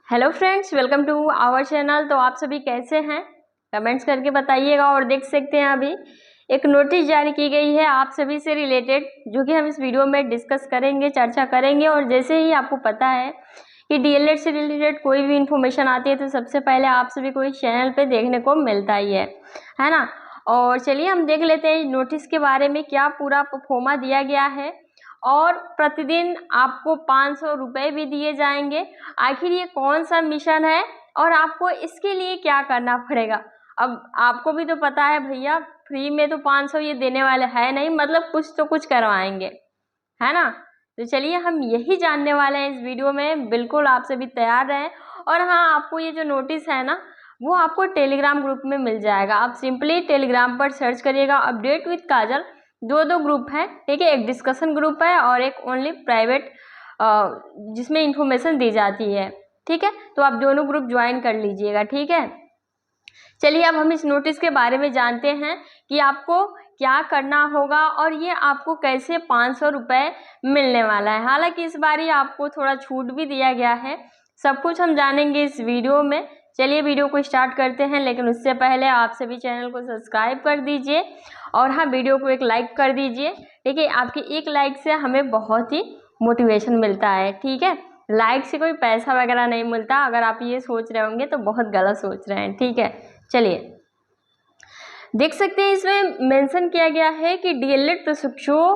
Hello friends, welcome to our channel. तो आप सभी कैसे हैं, कमेंट्स करके बताइएगा। और देख सकते हैं अभी एक नोटिस जारी की गई है आप सभी से रिलेटेड, जो कि हम इस वीडियो में डिस्कस करेंगे, चर्चा करेंगे। और जैसे ही आपको पता है कि डीएलएड से रिलेटेड कोई भी इंफॉर्मेशन आती है तो सबसे पहले आप सभी को इस चैनल पे देखने को मिलता ही है ना। और चलिए हम देख लेते हैं नोटिस के बारे में, क्या पूरा परफॉर्मा दिया गया है। और प्रतिदिन आपको 500 रुपये भी दिए जाएंगे। आखिर ये कौन सा मिशन है और आपको इसके लिए क्या करना पड़ेगा। अब आपको भी तो पता है भैया, फ्री में तो 500 ये देने वाले है नहीं, मतलब कुछ तो कुछ करवाएंगे, है ना। तो चलिए हम यही जानने वाले हैं इस वीडियो में, बिल्कुल आप सभी तैयार रहें। और हाँ, आपको ये जो नोटिस है ना, वो आपको टेलीग्राम ग्रुप में मिल जाएगा। आप सिंपली टेलीग्राम पर सर्च करिएगा अपडेट विद काजल। दो ग्रुप हैं, ठीक है। एक डिस्कशन ग्रुप है और एक ओनली प्राइवेट, जिसमें इंफॉर्मेशन दी जाती है, ठीक है। तो आप दोनों ग्रुप ज्वाइन कर लीजिएगा, ठीक है। चलिए अब हम इस नोटिस के बारे में जानते हैं कि आपको क्या करना होगा और ये आपको कैसे 500 रुपये मिलने वाला है। हालांकि इस बारी आपको थोड़ा छूट भी दिया गया है, सब कुछ हम जानेंगे इस वीडियो में। चलिए वीडियो को स्टार्ट करते हैं, लेकिन उससे पहले आप सभी चैनल को सब्सक्राइब कर दीजिए और हाँ, वीडियो को एक लाइक कर दीजिए, ठीक है। आपकी एक लाइक से हमें बहुत ही मोटिवेशन मिलता है, ठीक है। लाइक से कोई पैसा वगैरह नहीं मिलता, अगर आप ये सोच रहे होंगे तो बहुत गलत सोच रहे हैं, ठीक है। चलिए देख सकते हैं इसमें मेंशन किया गया है कि डीएलएड प्रशिक्षुओं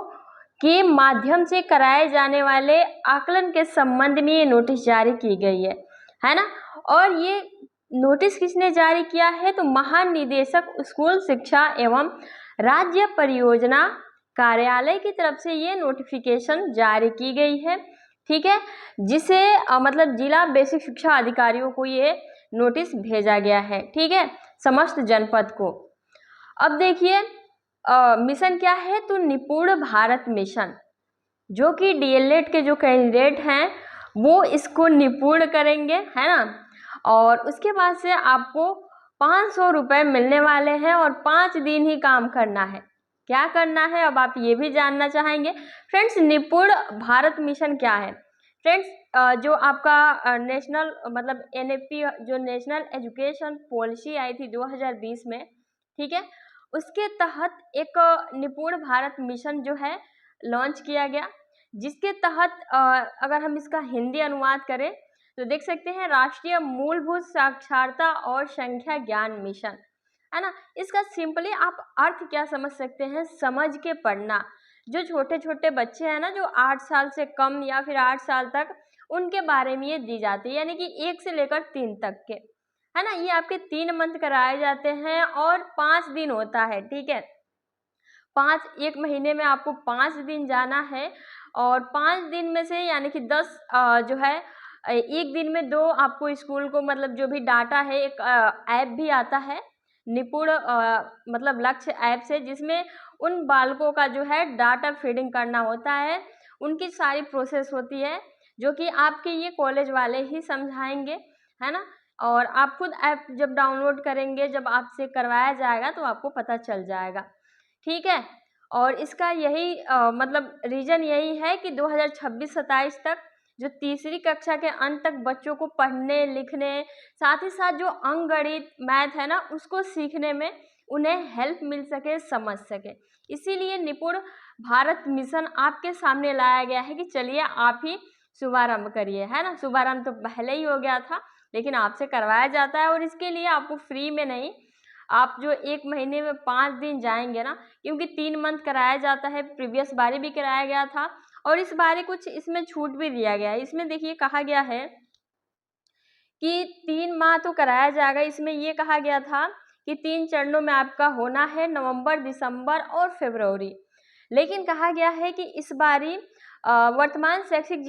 के माध्यम से कराए जाने वाले आकलन के संबंध में ये नोटिस जारी की गई है ना। और ये नोटिस किसने जारी किया है, तो महानिदेशक स्कूल शिक्षा एवं राज्य परियोजना कार्यालय की तरफ से ये नोटिफिकेशन जारी की गई है, ठीक है। जिसे मतलब जिला बेसिक शिक्षा अधिकारियों को ये नोटिस भेजा गया है, ठीक है, समस्त जनपद को। अब देखिए मिशन क्या है, तो निपुण भारत मिशन, जो कि डीएलएड के जो कैंडिडेट हैं वो इसको निपुण करेंगे, है ना। और उसके बाद से आपको 500 रुपये मिलने वाले हैं और 5 दिन ही काम करना है। क्या करना है, अब आप ये भी जानना चाहेंगे। फ्रेंड्स, निपुण भारत मिशन क्या है। फ्रेंड्स, जो आपका नेशनल मतलब एनएपी, जो नेशनल एजुकेशन पॉलिसी आई थी 2020 में, ठीक है, उसके तहत एक निपुण भारत मिशन जो है लॉन्च किया गया, जिसके तहत अगर हम इसका हिंदी अनुवाद करें तो देख सकते हैं राष्ट्रीय मूलभूत साक्षरता और संख्या ज्ञान मिशन, है ना। इसका सिंपली आप अर्थ क्या समझ सकते हैं, समझ के पढ़ना। जो छोटे छोटे बच्चे हैं ना, जो 8 साल से कम या फिर 8 साल तक, उनके बारे में ये दी जाती है, यानी कि 1 से लेकर 3 तक के, है ना। ये आपके 3 मंथ कराए जाते हैं और 5 दिन होता है, ठीक है। 1 महीने में आपको 5 दिन जाना है और 5 दिन में से यानी कि 10 जो है, एक दिन में 2 आपको स्कूल को मतलब जो भी डाटा है, एक ऐप भी आता है निपुण मतलब लक्ष्य ऐप से, जिसमें उन बालकों का जो है डाटा फीडिंग करना होता है। उनकी सारी प्रोसेस होती है, जो कि आपके ये कॉलेज वाले ही समझाएंगे, है ना। और आप खुद ऐप जब डाउनलोड करेंगे, जब आपसे करवाया जाएगा तो आपको पता चल जाएगा, ठीक है। और इसका यही मतलब रीज़न यही है कि 2026-27 तक जो तीसरी कक्षा के अंत तक बच्चों को पढ़ने लिखने, साथ ही साथ जो अंकगणित मैथ है ना, उसको सीखने में उन्हें हेल्प मिल सके, समझ सके। इसीलिए निपुण भारत मिशन आपके सामने लाया गया है कि चलिए आप ही शुभारंभ करिए, है ना। शुभारंभ तो पहले ही हो गया था, लेकिन आपसे करवाया जाता है। और इसके लिए आपको फ्री में नहीं, आप जो 1 महीने में 5 दिन जाएंगे ना, क्योंकि 3 मंथ कराया जाता है, प्रीवियस बारी भी कराया गया था और इस बारी कुछ इसमें छूट भी दिया गया है। इसमें देखिए कहा गया है कि 3 माह तो कराया जाएगा। इसमें ये कहा गया था कि 3 चरणों में आपका होना है, नवंबर, दिसंबर और फरवरी। लेकिन कहा गया है कि इस बारी वर्तमान शैक्षिक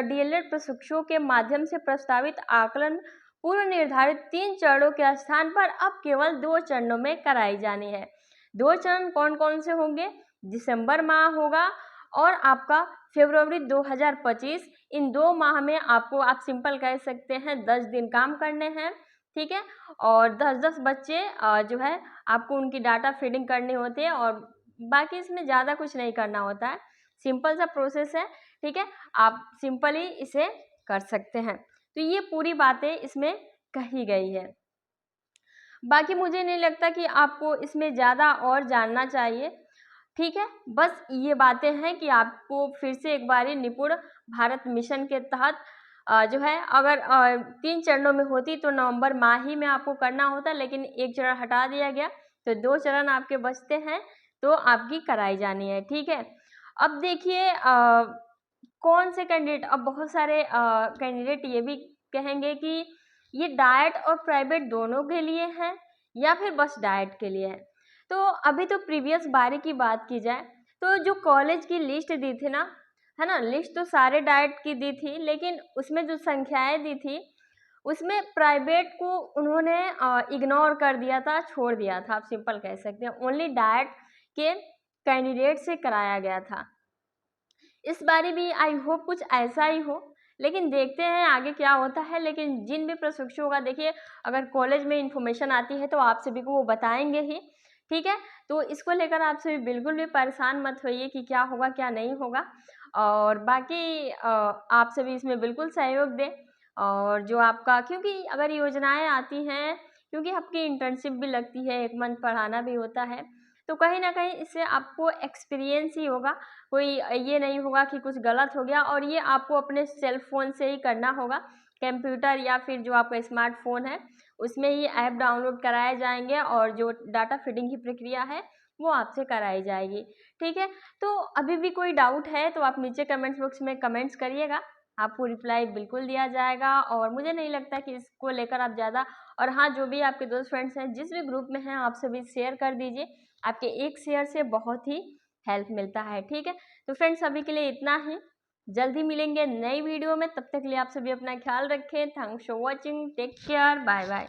डीएलएड प्रशिक्षुओं के माध्यम से प्रस्तावित आकलन पूर्व निर्धारित 3 चरणों के स्थान पर अब केवल 2 चरणों में कराई जानी है। 2 चरण कौन कौन से होंगे, दिसंबर माह होगा और आपका फरवरी 2025। इन 2 माह में आपको, आप सिंपल कह सकते हैं, 10 दिन काम करने हैं, ठीक है। और 10-10 बच्चे जो है आपको उनकी डाटा फीडिंग करनी होती है और बाकी इसमें ज़्यादा कुछ नहीं करना होता है, सिंपल सा प्रोसेस है, ठीक है। आप सिंपली इसे कर सकते हैं। तो ये पूरी बातें इसमें कही गई है। बाकी मुझे नहीं लगता कि आपको इसमें ज़्यादा और जानना चाहिए, ठीक है। बस ये बातें हैं कि आपको फिर से एक बारी निपुण भारत मिशन के तहत जो है अगर 3 चरणों में होती तो नवंबर माह ही में आपको करना होता, लेकिन 1 चरण हटा दिया गया तो 2 चरण आपके बचते हैं, तो आपकी कराई जानी है, ठीक है। अब देखिए कौन से कैंडिडेट, अब बहुत सारे कैंडिडेट ये भी कहेंगे कि ये डाइट और प्राइवेट दोनों के लिए है या फिर बस डाइट के लिए है। तो अभी तो प्रीवियस बारी की बात की जाए तो जो कॉलेज की लिस्ट दी थी ना, है ना, लिस्ट तो सारे डाइट की दी थी, लेकिन उसमें जो संख्याएं दी थी उसमें प्राइवेट को उन्होंने इग्नोर कर दिया था, छोड़ दिया था, आप सिंपल कह सकते हैं। ओनली डाइट के कैंडिडेट से कराया गया था। इस बारी भी आई होप कुछ ऐसा ही हो, लेकिन देखते हैं आगे क्या होता है। लेकिन जिन भी प्रशिक्षुओं का देखिए अगर कॉलेज में इंफॉर्मेशन आती है तो आप सभी को वो बताएंगे ही, ठीक है। तो इसको लेकर आप सभी बिल्कुल भी परेशान मत होइए कि क्या होगा क्या नहीं होगा। और बाकी आप सभी इसमें बिल्कुल सहयोग दें। और जो आपका, क्योंकि अगर योजनाएं आती हैं, क्योंकि आपकी इंटर्नशिप भी लगती है, 1 मंथ पढ़ाना भी होता है, तो कहीं ना कहीं इससे आपको एक्सपीरियंस ही होगा, कोई ये नहीं होगा कि कुछ गलत हो गया। और ये आपको अपने सेल फोन से ही करना होगा, कंप्यूटर या फिर जो आपका स्मार्टफोन है उसमें ही ऐप डाउनलोड कराए जाएंगे और जो डाटा फीडिंग की प्रक्रिया है वो आपसे कराई जाएगी, ठीक है। तो अभी भी कोई डाउट है तो आप नीचे कमेंट्स बॉक्स में कमेंट्स करिएगा, आपको रिप्लाई बिल्कुल दिया जाएगा। और मुझे नहीं लगता कि इसको लेकर आप ज़्यादा, और हाँ जो भी आपके दोस्त फ्रेंड्स हैं जिस भी ग्रुप में हैं आप सभी शेयर कर दीजिए, आपके एक शेयर से बहुत ही हेल्प मिलता है, ठीक है। तो फ्रेंड्स अभी के लिए इतना ही, जल्द ही मिलेंगे नई वीडियो में, तब तक के लिए आप सभी अपना ख्याल रखें। Thanks for watching, take care, bye bye.